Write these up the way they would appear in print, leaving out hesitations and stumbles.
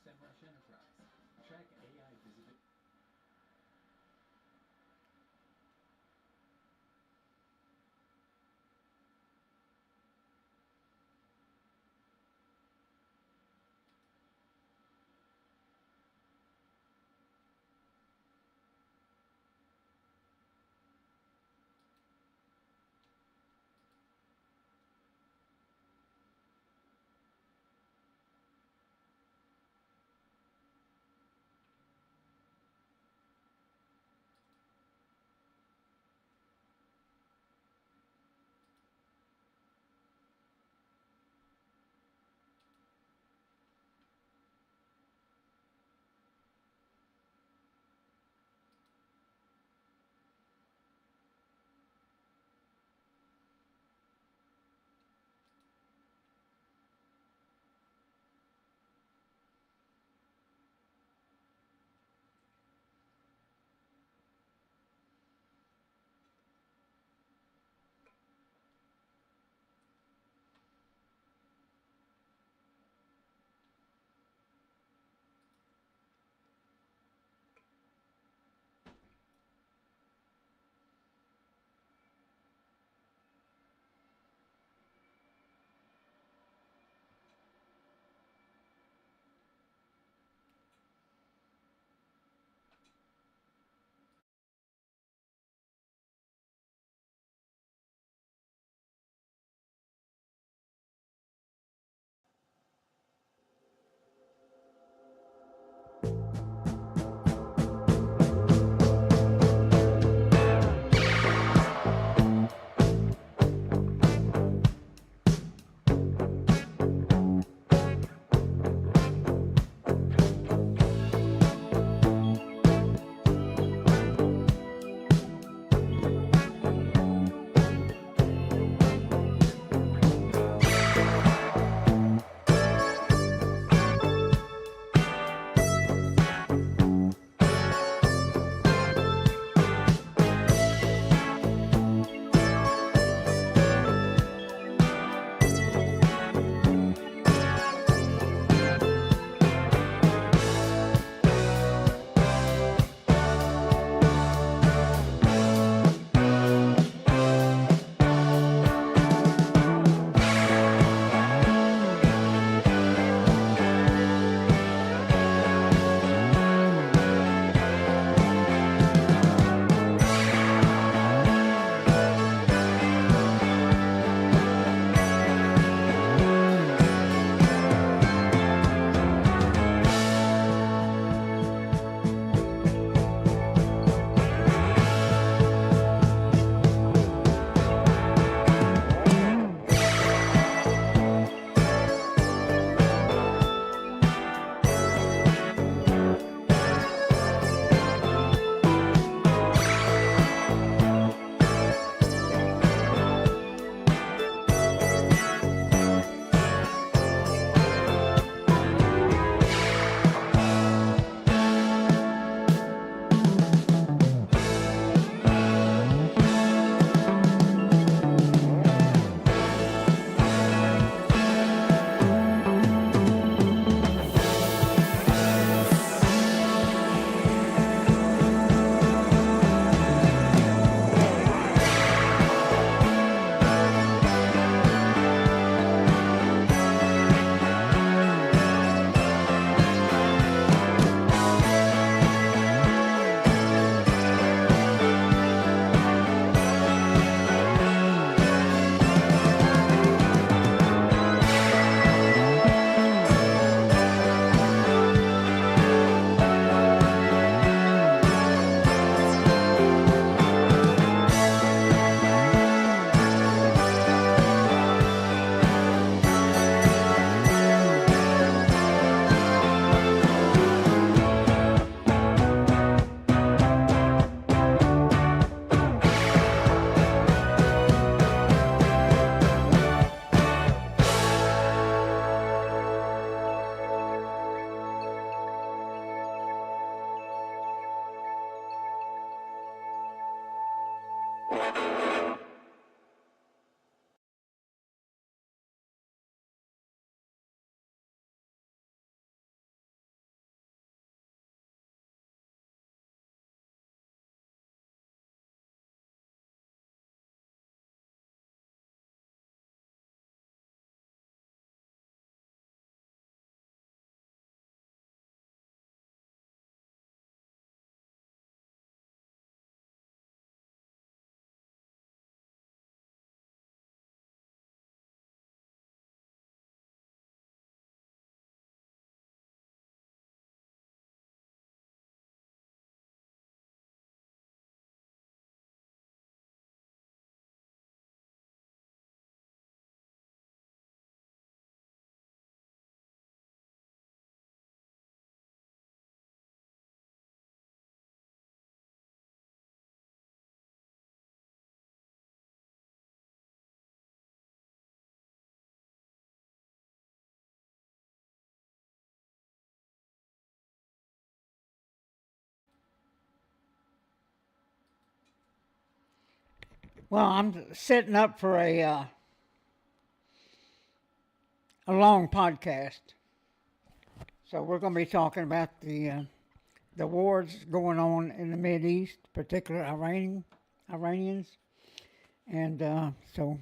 Enterprise. Track AI visibility. Well, I'm setting up for a long podcast, so we're going to be talking about the wars going on in the Mid East, particularly Iranians, and so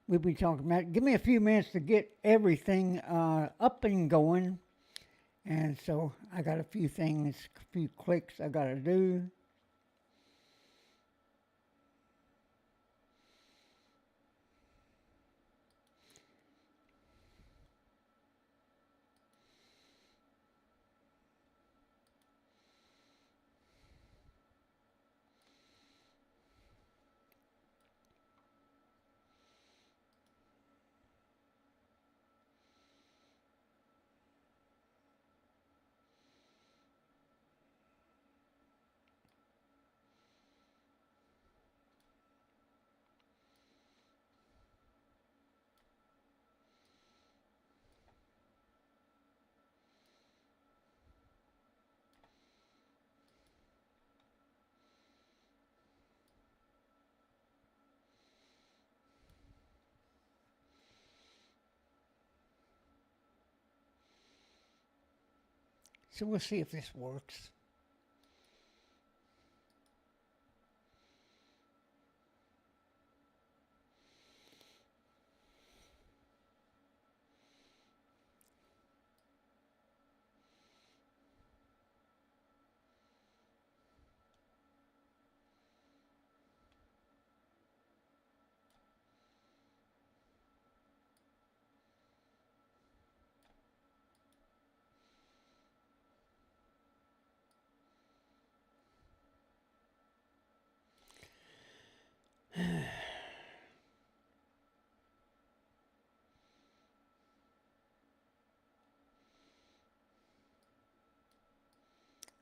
we'll be talking about. Give me a few minutes to get everything up and going, and so I got a few things, a few clicks I got to do. So we'll see if this works.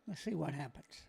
Let's see what happens.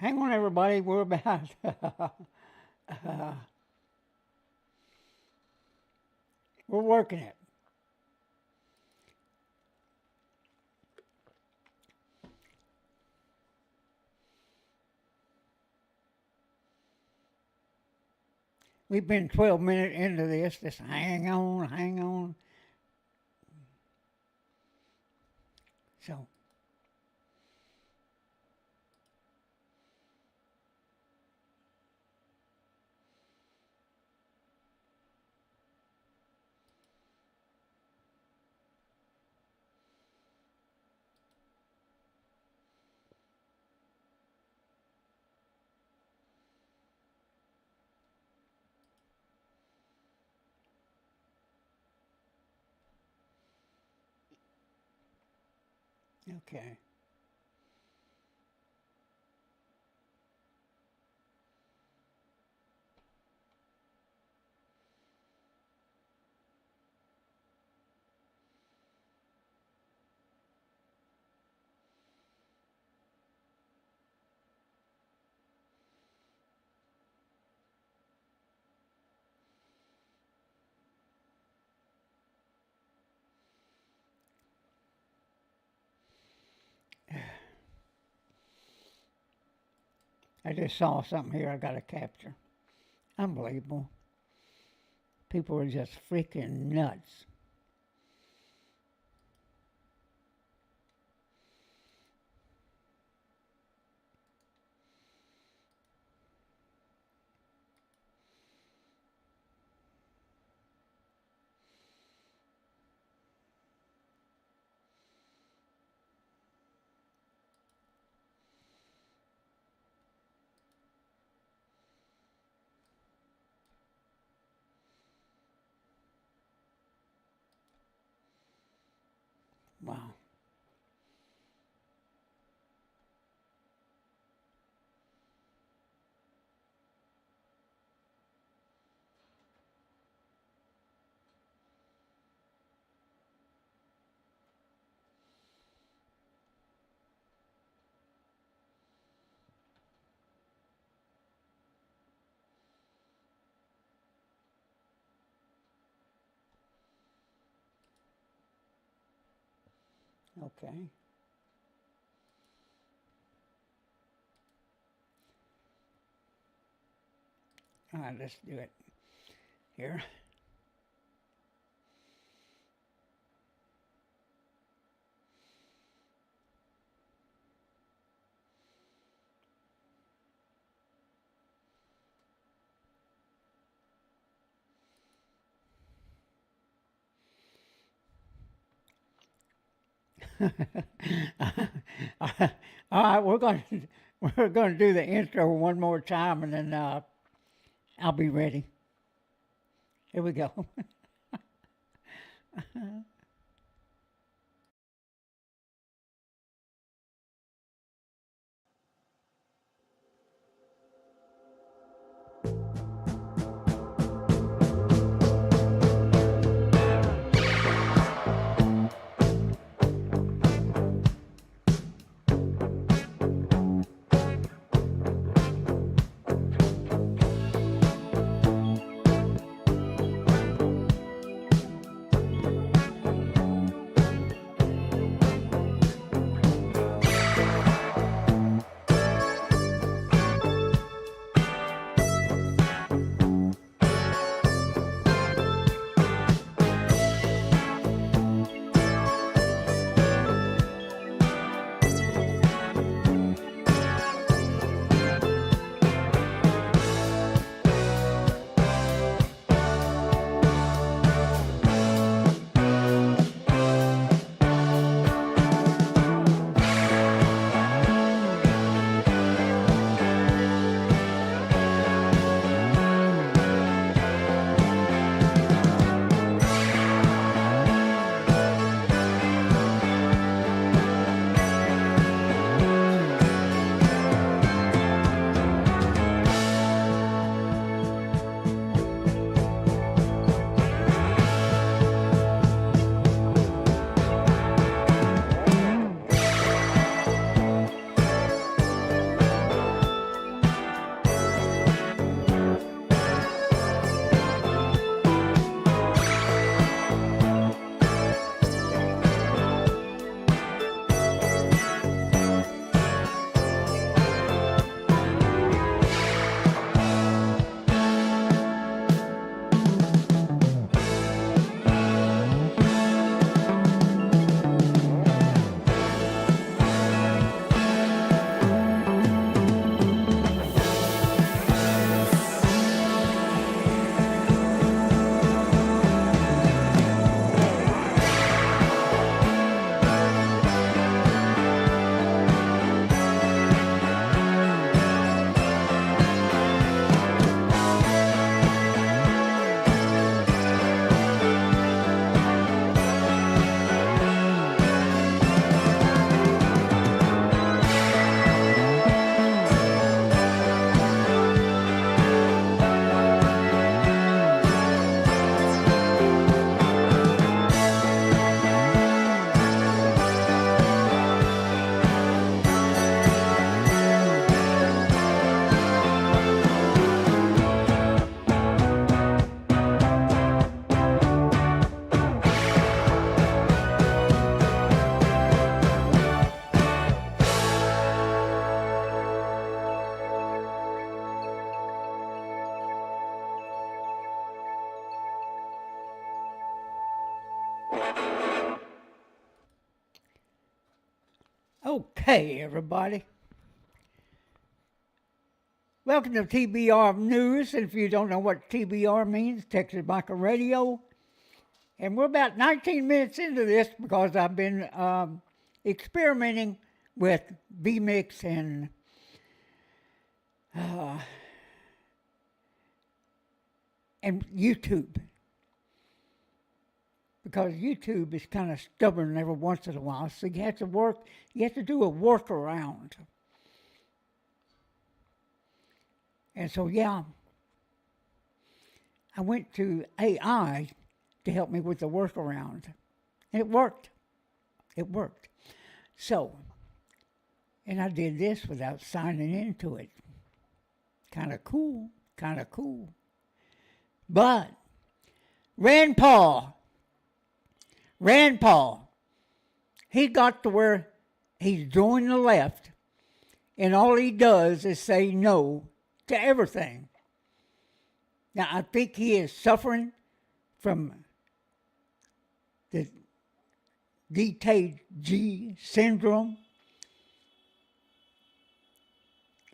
Hang on, everybody. We're about we're working it. We've been 12 minutes into this. Just hang on, hang on. So, okay. I just saw something here I got to capture. Unbelievable. People are just freaking nuts. Wow. Okay. All right, let's do it here. All right, we're going to do the intro one more time, and then I'll be ready. Here we go. Okay, everybody. Welcome to TBR News. And if you don't know what TBR means, Texas Biker Radio. And we're about 19 minutes into this because I've been experimenting with vMix and YouTube. Because YouTube is kind of stubborn every once in a while. So you have to do a workaround. And so, yeah, I went to AI to help me with the workaround. And it worked. It worked. So, and I did this without signing into it. Kind of cool. Kind of cool. But Rand Paul, he got to where he's joined the left, and all he does is say no to everything. Now, I think he is suffering from the DTG syndrome.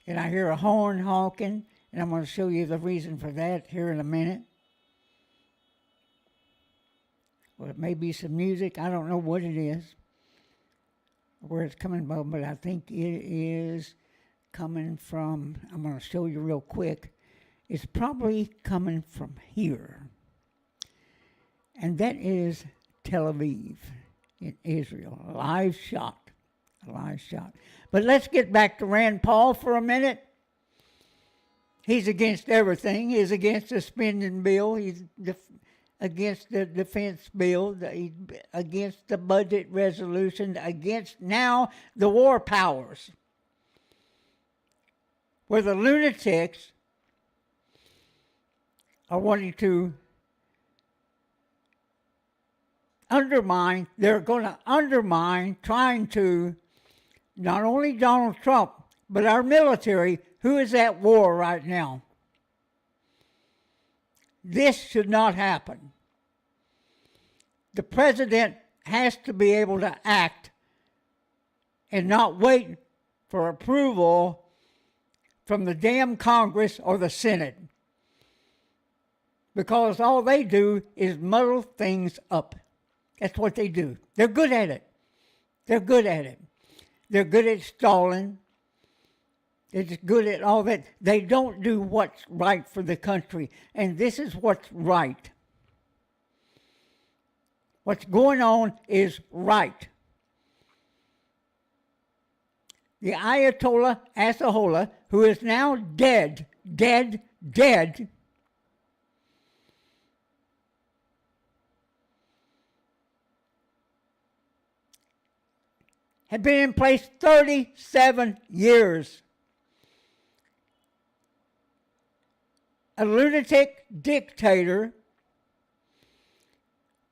And I hear a horn honking, and I'm going to show you the reason for that here in a minute. Well, it may be some music. I don't know what it is, where it's coming from, but I think it is coming from, I'm going to show you real quick. It's probably coming from here. And that is Tel Aviv in Israel. A live shot. But let's get back to Rand Paul for a minute. He's against everything. He's against the spending bill. He's against the defense bill. He's against the budget resolution. Against now the war powers, where the lunatics are wanting to undermine. They're going to undermine, trying to, not only Donald Trump, but our military, who is at war right now. This should not happen. The president has to be able to act and not wait for approval from the damn Congress or the Senate. Because all they do is muddle things up. That's what they do. They're good at it. They're good at stalling. They're just good at all that. They don't do what's right for the country. And this is what's right. What's going on is right. The Ayatollah Assahola, who is now dead, had been in place 37 years. A lunatic dictator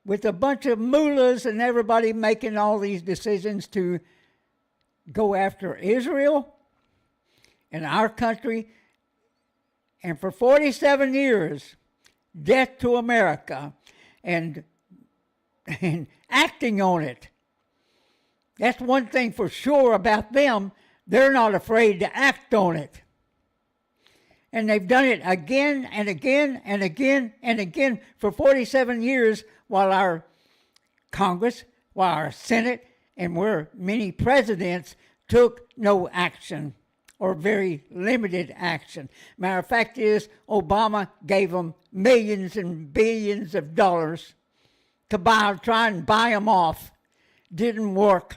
with a bunch of mullahs and everybody making all these decisions to go after Israel and our country. And for 47 years, death to America, and acting on it. That's one thing for sure about them. They're not afraid to act on it. And they've done it again and again and again and again for 47 years, while our Congress, while our Senate, and where many presidents took no action or very limited action. Matter of fact is, Obama gave them millions and billions of dollars to try and buy them off. Didn't work.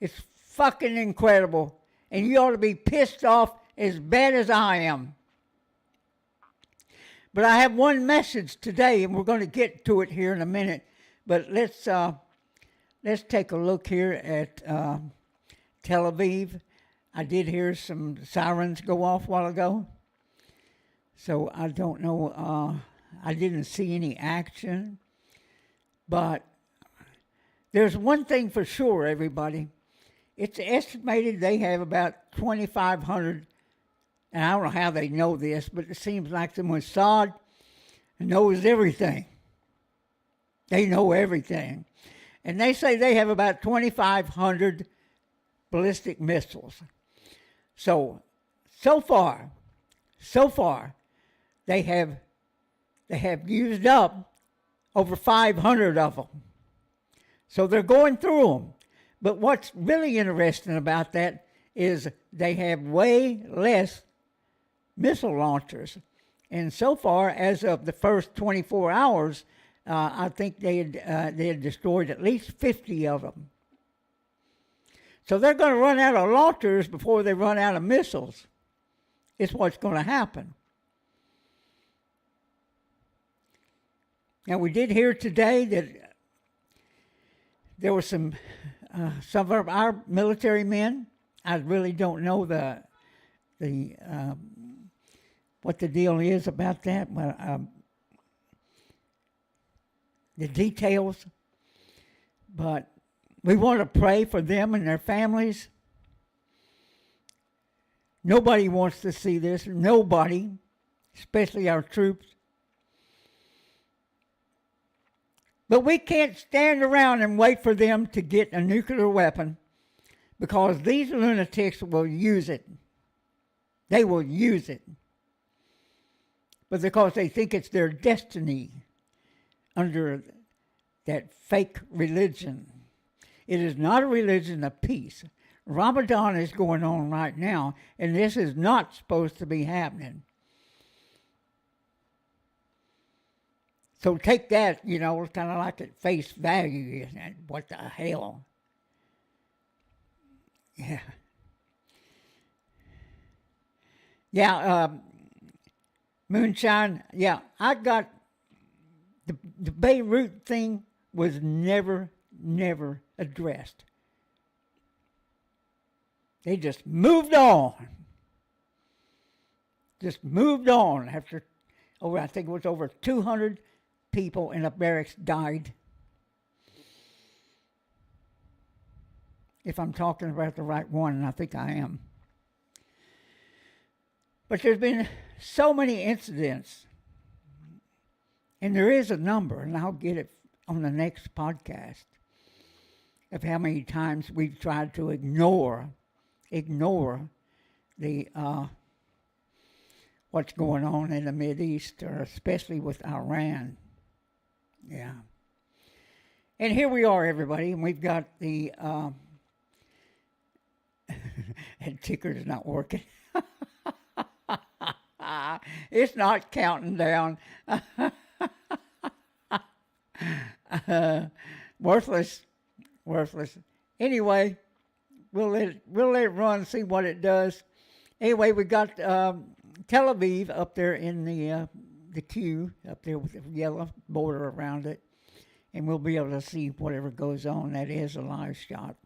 It's fucking incredible. And you ought to be pissed off as bad as I am. But I have one message today, and we're going to get to it here in a minute. But let's take a look here at Tel Aviv. I did hear some sirens go off a while ago. So I don't know. I didn't see any action. But there's one thing for sure, everybody. It's estimated they have about 2,500, and I don't know how they know this, but it seems like the Mossad knows everything. They know everything. And they say they have about 2,500 ballistic missiles. So far, they have used up over 500 of them. So they're going through them. But what's really interesting about that is they have way less missile launchers. And so far, as of the first 24 hours, I think they had destroyed at least 50 of them. So they're going to run out of launchers before they run out of missiles. It's what's going to happen. Now, we did hear today that there were some of our military men. I really don't know what the deal is about that, but the details. But we want to pray for them and their families. Nobody wants to see this. Nobody, especially our troops. But we can't stand around and wait for them to get a nuclear weapon, because these lunatics will use it. They will use it. But because they think it's their destiny under that fake religion. It is not a religion of peace. Ramadan is going on right now, and this is not supposed to be happening. So take that, it's kind of like at face value, isn't it? What the hell? Yeah. Yeah, Moonshine, yeah, I got the Beirut thing was never addressed. They just moved on. After, I think it was over 200 people in the barracks died. If I'm talking about the right one, and I think I am. But there's been so many incidents, and there is a number, and I'll get it on the next podcast, of how many times we've tried to ignore the what's going on in the Mideast, or especially with Iran. Yeah. And here we are, everybody, and we've got the and ticker's not working. It's not counting down. Worthless. Anyway, we'll let it run, see what it does. Anyway, we got Tel Aviv up there in the queue, up there with the yellow border around it, and we'll be able to see whatever goes on. That is a live shot.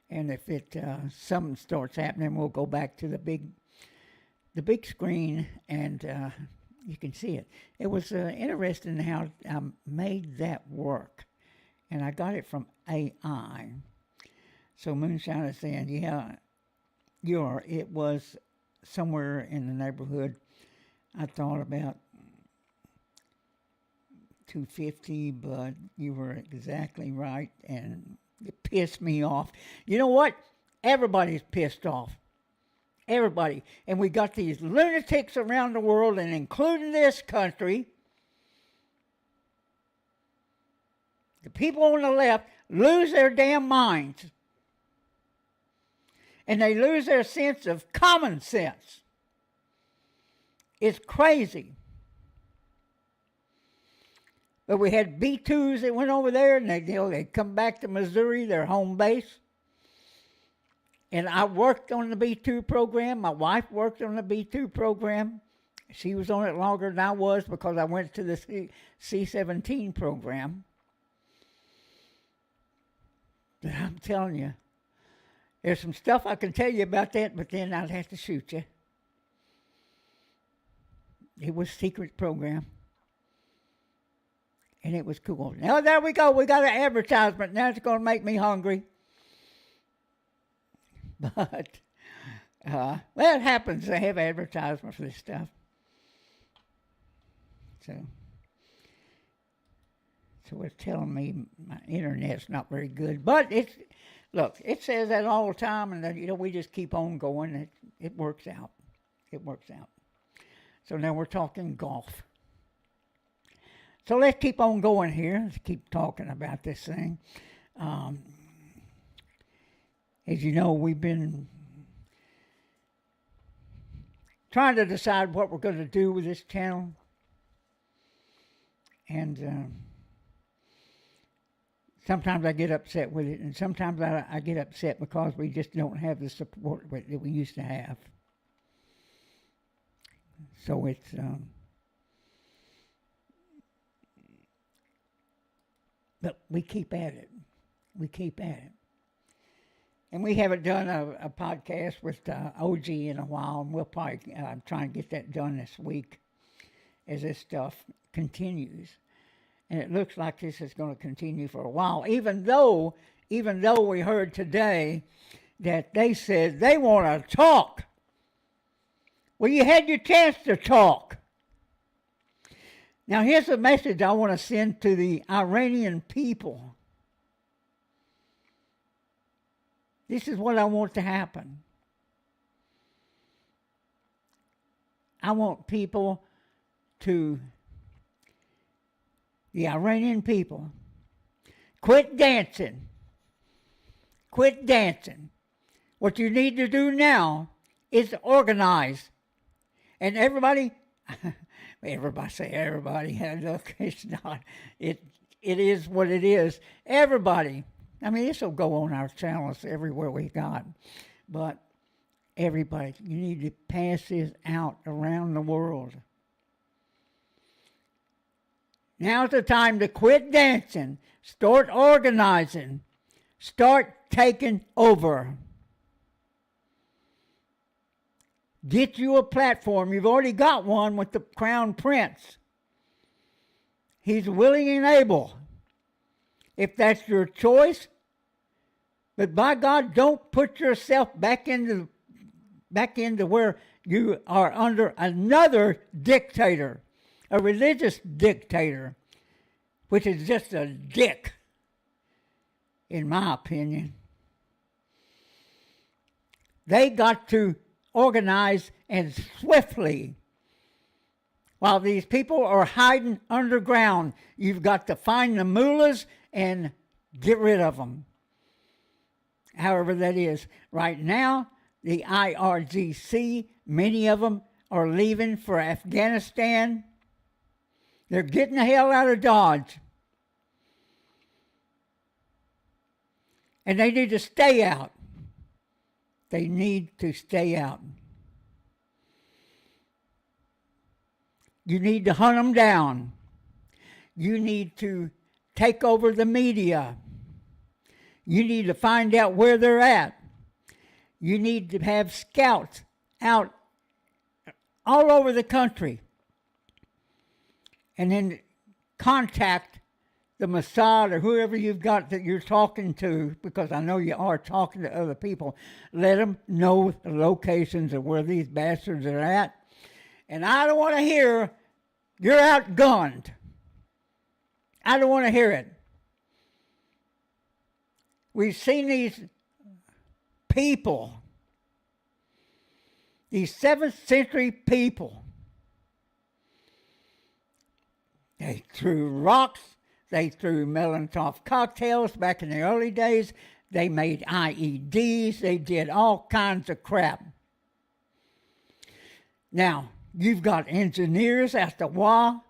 And if something starts happening, we'll go back to the big screen, and you can see it. It was interesting how I made that work, and I got it from AI. So Moonshine is saying, yeah, it was somewhere in the neighborhood. I thought about 250, but you were exactly right, and it pissed me off. You know what? Everybody's pissed off. Everybody. And we got these lunatics around the world, and including this country. The people on the left lose their damn minds. And they lose their sense of common sense. It's crazy. But we had B-2s that went over there, and they come back to Missouri, their home base. And I worked on the B-2 program. My wife worked on the B-2 program. She was on it longer than I was because I went to the C-17 program. But I'm telling you, there's some stuff I can tell you about that, but then I'd have to shoot you. It was a secret program. And it was cool. Now, there we go. We got an advertisement. Now it's going to make me hungry. But, well, it happens. They have advertisement for this So it's telling me my internet's not very good. But it says that all the time, and we just keep on going. It works out. It works out. So now we're talking golf. So let's keep on going here. Let's keep talking about this thing. As you know, we've been trying to decide what we're going to do with this channel. And sometimes I get upset with it, and sometimes I get upset because we just don't have the support that we used to have. So it's but we keep at it. We keep at it. And we haven't done a podcast with OG in a while, and we'll probably try and get that done this week as this stuff continues. And it looks like this is going to continue for a while, even though we heard today that they said they want to talk. Well, you had your chance to talk. Now, here's a message I want to send to the Iranian people. This is what I want to happen. I want people to, the Iranian people, quit dancing. Quit dancing. What you need to do now is organize. And everybody say everybody. Look, it's not. It is what it is. Everybody. I mean, this will go on our channels everywhere we got. But everybody, you need to pass this out around the world. Now's the time to quit dancing. Start organizing. Start taking over. Get you a platform. You've already got one with the Crown Prince. He's willing and able. If that's your choice. But by God, don't put yourself back into where you are under another dictator, a religious dictator, which is just a dick, in my opinion. They got to organize and swiftly. While these people are hiding underground, you've got to find the mullahs and get rid of them. However that is. Right now, the IRGC, many of them are leaving for Afghanistan. They're getting the hell out of Dodge. And they need to stay out. They need to stay out. You need to hunt them down. You need to take over the media. You need to find out where they're at. You need to have scouts out all over the country. And then contact the Mossad or whoever you've got that you're talking to, because I know you are talking to other people. Let them know the locations of where these bastards are at. And I don't want to hear you're outgunned. I don't want to hear it. We've seen these people, these 7th century people. They threw rocks. They threw Molotov cocktails back in the early days. They made IEDs. They did all kinds of crap. Now, you've got engineers at the wall.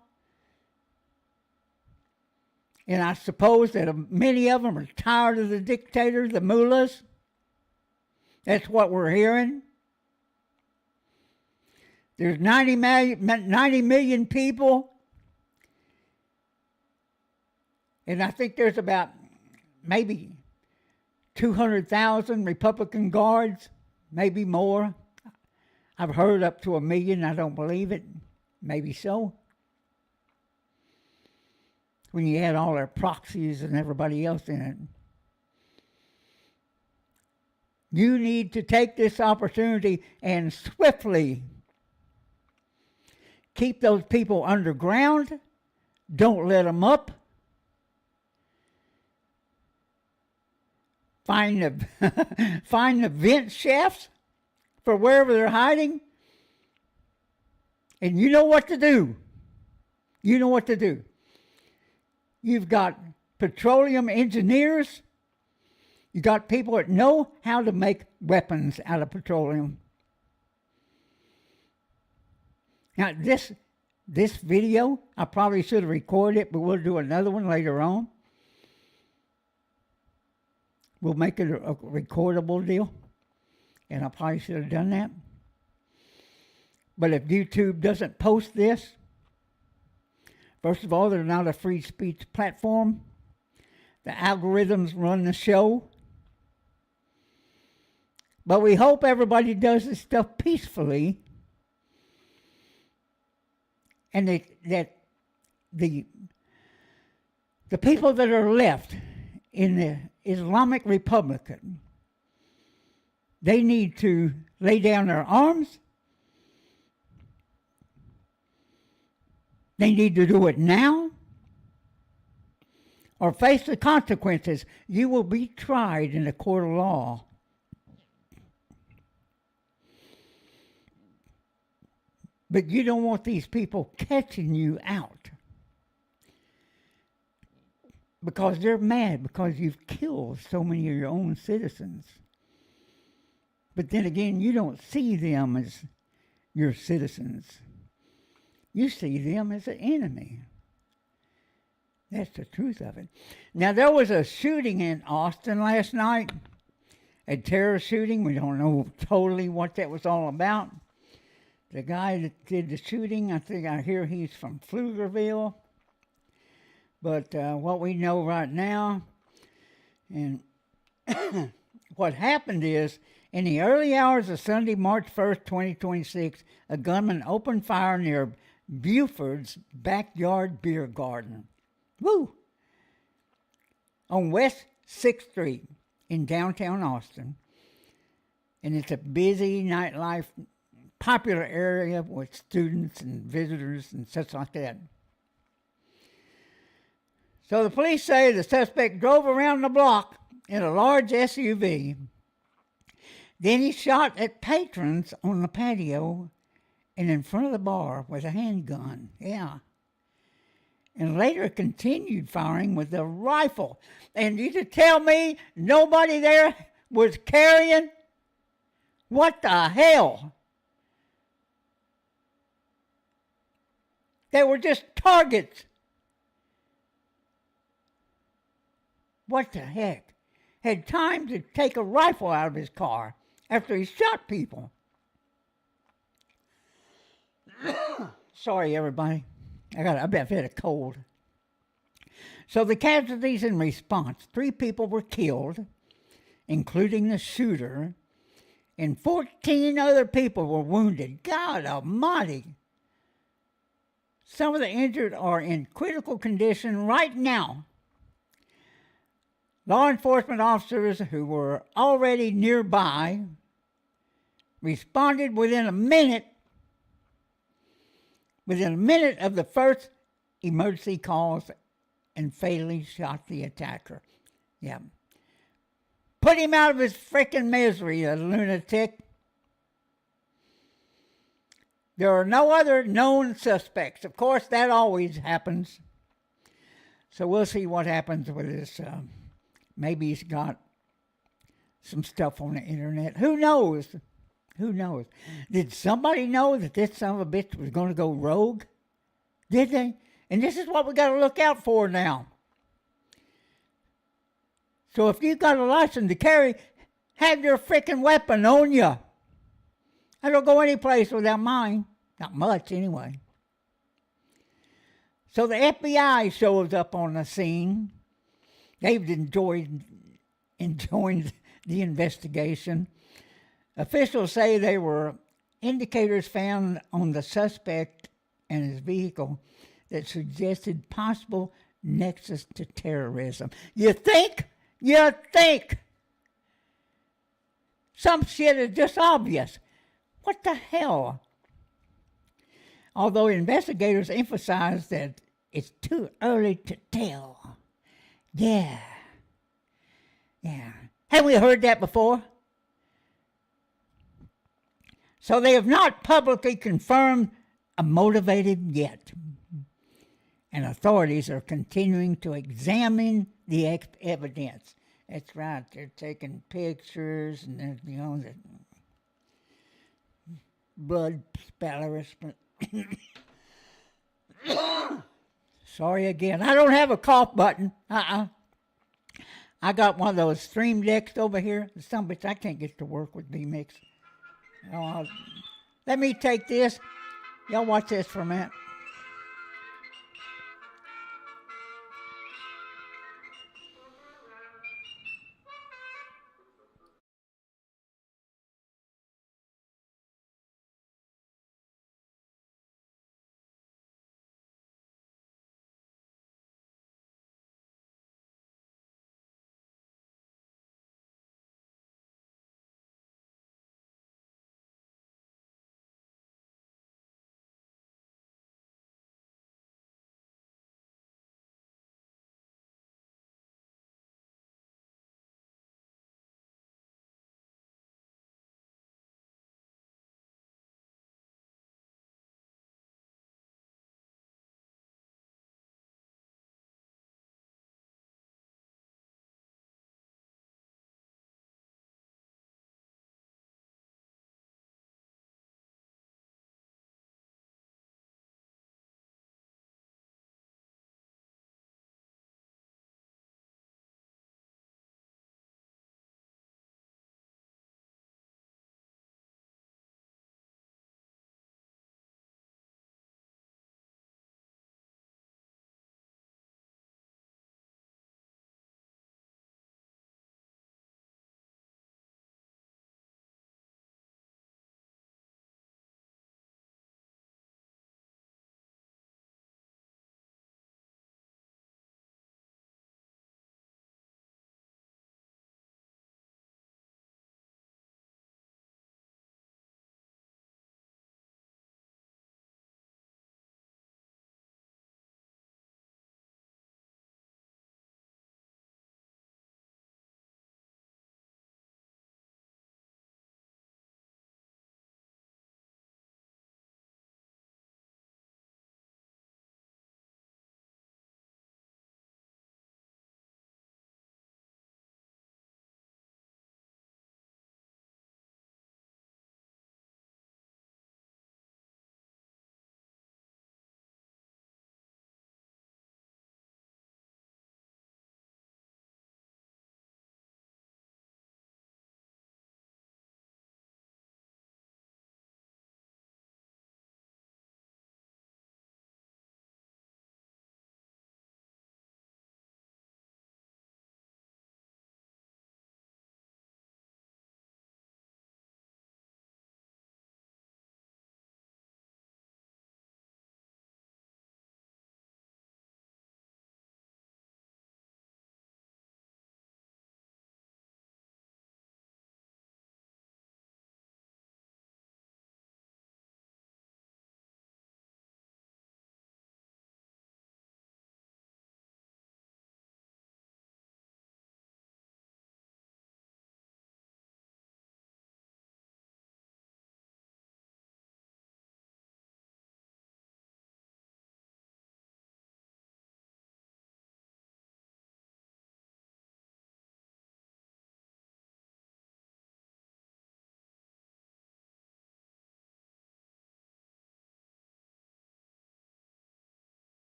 And I suppose that many of them are tired of the dictator, the mullahs. That's what we're hearing. There's 90 million people. And I think there's about maybe 200,000 Republican guards, maybe more. I've heard up to 1 million. I don't believe it. Maybe so. When you add all their proxies and everybody else in it. You need to take this opportunity and swiftly keep those people underground. Don't let them up. find the find the vent shafts for wherever they're hiding. And you know what to do. You know what to do. You've got petroleum engineers. You got people that know how to make weapons out of petroleum. Now, this video, I probably should have recorded it, but we'll do another one later on. We'll make it a recordable deal. And I probably should have done that. But if YouTube doesn't post this, first of all, they're not a free speech platform. The algorithms run the show. But we hope everybody does this stuff peacefully. And that the people that are left in the Islamic Republic, they need to lay down their arms. They need to do it now or face the consequences. You will be tried in a court of law. But you don't want these people catching you out because they're mad because you've killed so many of your own citizens. But then again, you don't see them as your citizens. You see them as an enemy. That's the truth of it. Now, there was a shooting in Austin last night, a terror shooting. We don't know totally what that was all about. The guy that did the shooting, I hear he's from Pflugerville. But what we know right now, and what happened is, in the early hours of Sunday, March 1st, 2026, a gunman opened fire near Buford's backyard beer garden. Woo! On West 6th Street in downtown Austin. And it's a busy nightlife, popular area with students and visitors and such like that. So the police say the suspect drove around the block in a large SUV. Then he shot at patrons on the patio and in front of the bar with a handgun. Yeah. And later continued firing with a rifle. And you to tell me nobody there was carrying? What the hell? They were just targets. What the heck? Had time to take a rifle out of his car after he shot people. Sorry, everybody. I've had a cold. So the casualties in response, 3 people were killed, including the shooter, and 14 other people were wounded. God almighty. Some of the injured are in critical condition right now. Law enforcement officers who were already nearby responded within a minute of the first emergency calls and fatally shot the attacker. Yeah. Put him out of his frickin' misery, a lunatic. There are no other known suspects. Of course, that always happens. So we'll see what happens with this. Maybe he's got some stuff on the internet. Who knows? Who knows? Did somebody know that this son of a bitch was going to go rogue? Did they? And this is what we got to look out for now. So if you got a license to carry, have your freaking weapon on you. I don't go any place without mine. Not much, anyway. So the FBI shows up on the scene. They've enjoyed the investigation. Officials say there were indicators found on the suspect and his vehicle that suggested possible nexus to terrorism. You think? You think? Some shit is just obvious. What the hell? Although investigators emphasize that it's too early to tell. Yeah. Haven't we heard that before? So they have not publicly confirmed a motivative yet. And authorities are continuing to examine the evidence. That's right. They're taking pictures and the blood spatters. Sorry again. I don't have a cough button. I got one of those stream decks over here. Some bitch I can't get to work with B-Mix. Let me take this. Y'all watch this for a minute.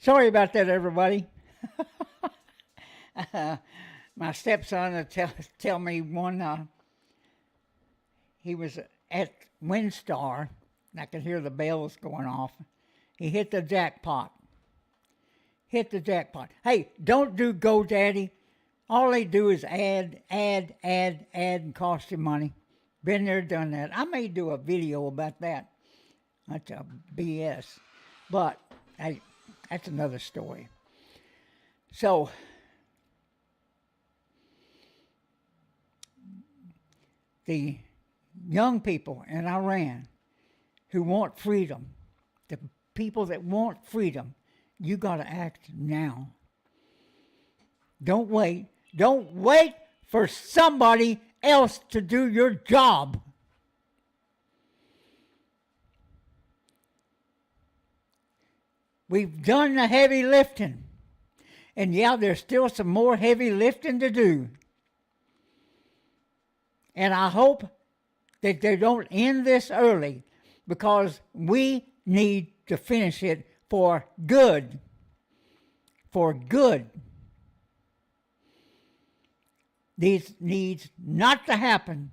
Sorry about that, everybody. My stepson would tell me one, he was at Windstar, and I could hear the bells going off. He hit the jackpot. Hey, don't do GoDaddy. All they do is add, and cost you money. Been there, done that. I may do a video about that. That's a BS. But hey, that's another story. So, the young people in Iran who want freedom, the people that want freedom, you got to act now. Don't wait. Don't wait for somebody else to do your job. We've done the heavy lifting. And yeah, there's still some more heavy lifting to do. And I hope that they don't end this early, because we need to finish it for good. For good. This needs not to happen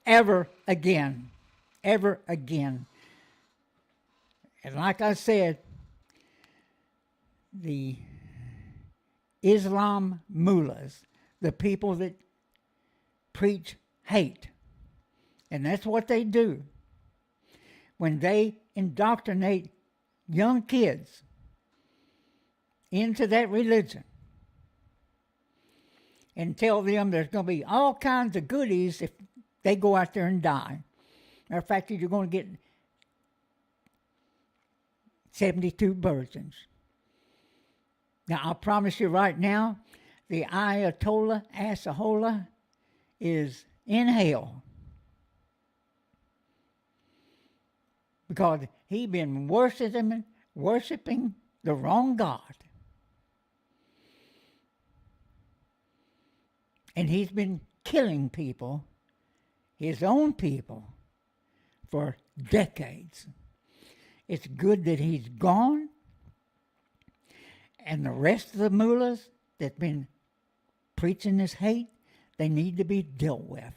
ever again. Ever again. And like I said, the Islam mullahs, the people that preach hate, and that's what they do. When they indoctrinate young kids into that religion and tell them there's going to be all kinds of goodies if they go out there and die. Matter of fact, you're going to get 72 virgins. Now, I promise you right now, the Ayatollah is in hell. Because he been worshiping the wrong God. And he's been killing people, his own people, for decades. It's good that he's gone. And the rest of the mullahs that been preaching this hate, they need to be dealt with.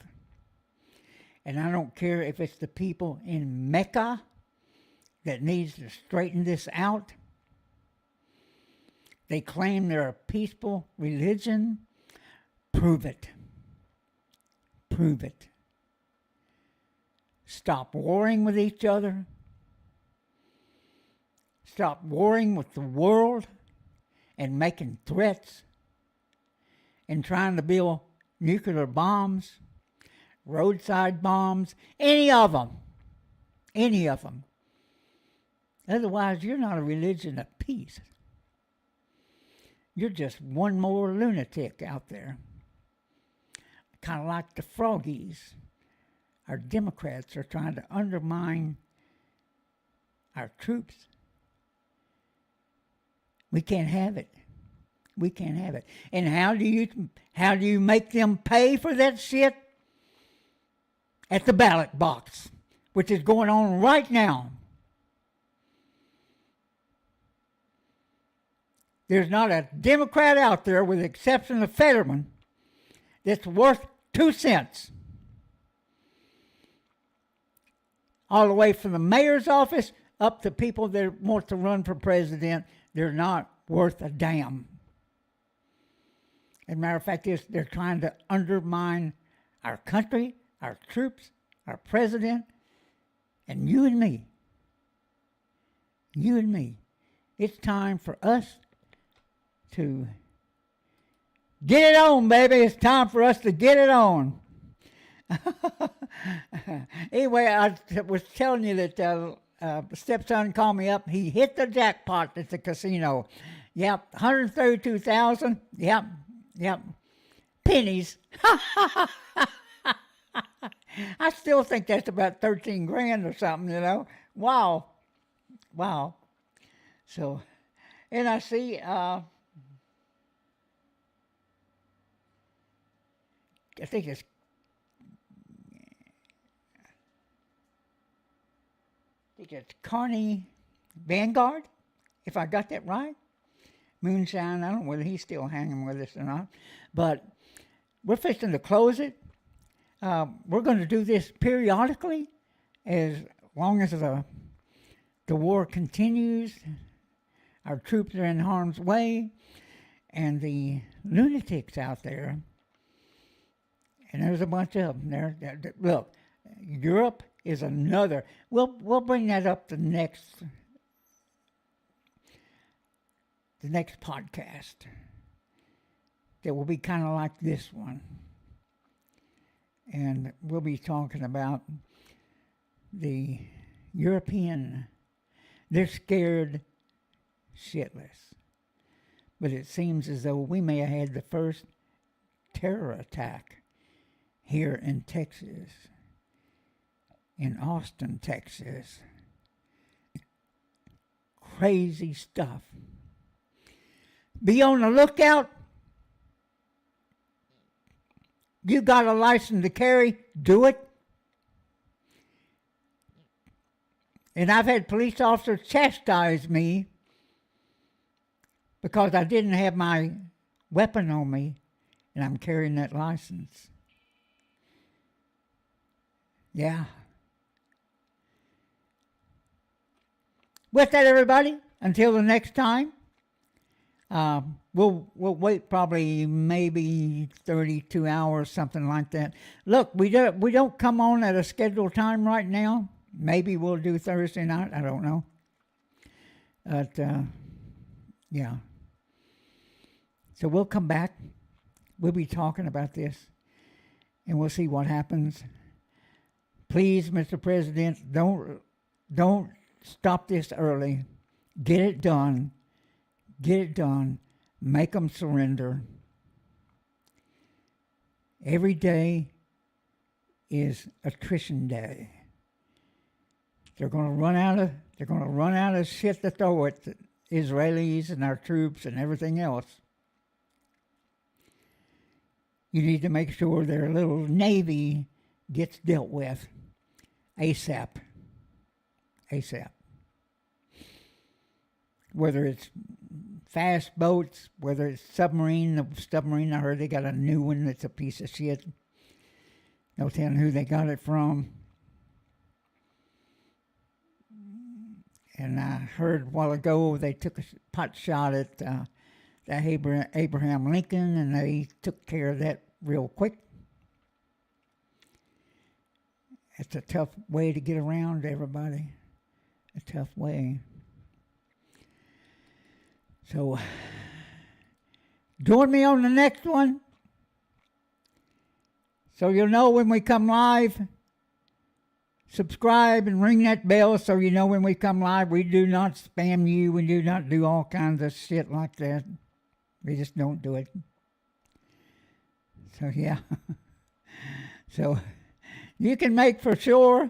And I don't care if it's the people in Mecca that needs to straighten this out. They claim they're a peaceful religion. Prove it. Prove it. Stop warring with each other. Stop warring with the world and making threats and trying to build nuclear bombs, roadside bombs, any of them. Any of them. Otherwise, you're not a religion of peace. You're just one more lunatic out there. Kind of like the froggies. Our Democrats are trying to undermine our troops. We can't have it. We can't have it. And how do you make them pay for that shit? At the ballot box, which is going on right now. There's not a Democrat out there, with the exception of Fetterman, that's worth 2 cents. All the way from the mayor's office up to people that want to run for president, they're not worth a damn. As a matter of fact, they're trying to undermine our country, our troops, our president, and you and me. You and me. It's time for us to get it on, baby. It's time for us to get it on. Anyway, I was telling you that stepson called me up. He hit the jackpot at the casino. Yep, 132,000. Yep. Pennies. I still think that's about 13 grand or something, you know. Wow. So, and I see, I think it's Carney Vanguard. if I got that right. Moonshine, I don't know whether he's still hanging with us or not. But we're fixing to close it. We're going to do this periodically as long as the war continues. Our troops are in harm's way. And the lunatics out there, and there's a bunch of them there. Look, Europe is another. We'll bring that up the next podcast. That will be kind of like this one, and we'll be talking about the European. They're scared shitless. But it seems as though we may have had the first terror attack here in Texas, in Austin, Texas. Crazy stuff. Be on the lookout. You got a license to carry, do it. And I've had police officers chastise me because I didn't have my weapon on me, and I'm carrying that license. Yeah. With that, everybody, until the next time, we'll wait probably maybe 32 hours, something like that. Look, we don't come on at a scheduled time right now. Maybe we'll do Thursday night. I don't know. But, yeah. So we'll come back. We'll be talking about this, and we'll see what happens. Please, Mr. President, don't stop this early. Get it done. Get it done. Make them surrender. Every day is attrition day. They're going to run out of shit to throw at the Israelis and our troops and everything else. You need to make sure their little navy gets dealt with ASAP. ASAP. Whether it's fast boats, whether it's submarine. The submarine, I heard they got a new one that's a piece of shit. No telling who they got it from. And I heard a while ago they took a pot shot at Abraham Lincoln, and they took care of that real quick. It's a tough way to get around, everybody. A tough way. So, join me on the next one, so you'll know when we come live. Subscribe and ring that bell so you know when we come live. We do not spam you. We do not do all kinds of shit like that. We just don't do it. So, yeah. So, you can make for sure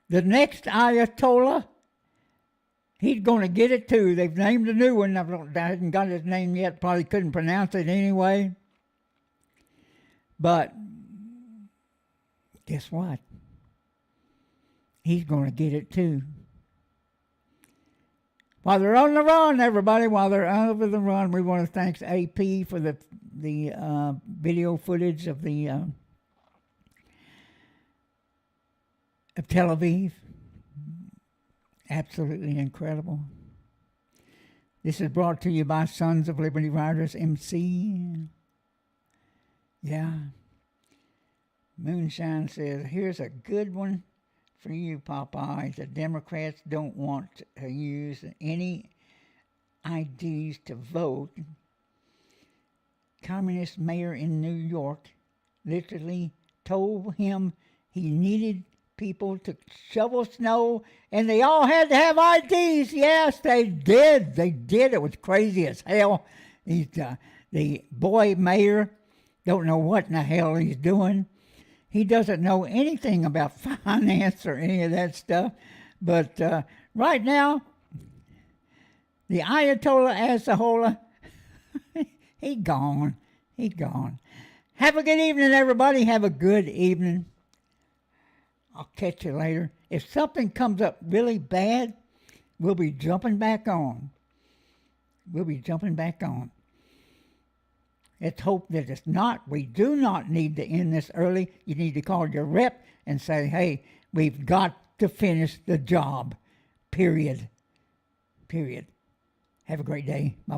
the next Ayatollah, he's going to get it too. They've named a new one. I haven't got his name yet. Probably couldn't pronounce it anyway. But guess what? He's going to get it too. While they're on the run, everybody, while they're over the run, we want to thank AP for the video footage of Tel Aviv. Absolutely incredible. This is brought to you by Sons of Liberty Riders MC. Yeah. Moonshine says, here's a good one for you, Popeye. The Democrats don't want to use any IDs to vote. Communist mayor in New York literally told him he needed people to shovel snow, and they all had to have IDs. Yes, they did. They did. It was crazy as hell. The boy mayor don't know what in the hell he's doing. He doesn't know anything about finance or any of that stuff. But right now, the Ayatollah Asahola, he gone. He gone. Have a good evening, everybody. Have a good evening. I'll catch you later. If something comes up really bad, we'll be jumping back on. We'll be jumping back on. Let's hope that it's not. We do not need to end this early. You need to call your rep and say, hey, we've got to finish the job. Period. Have a great day. Bye.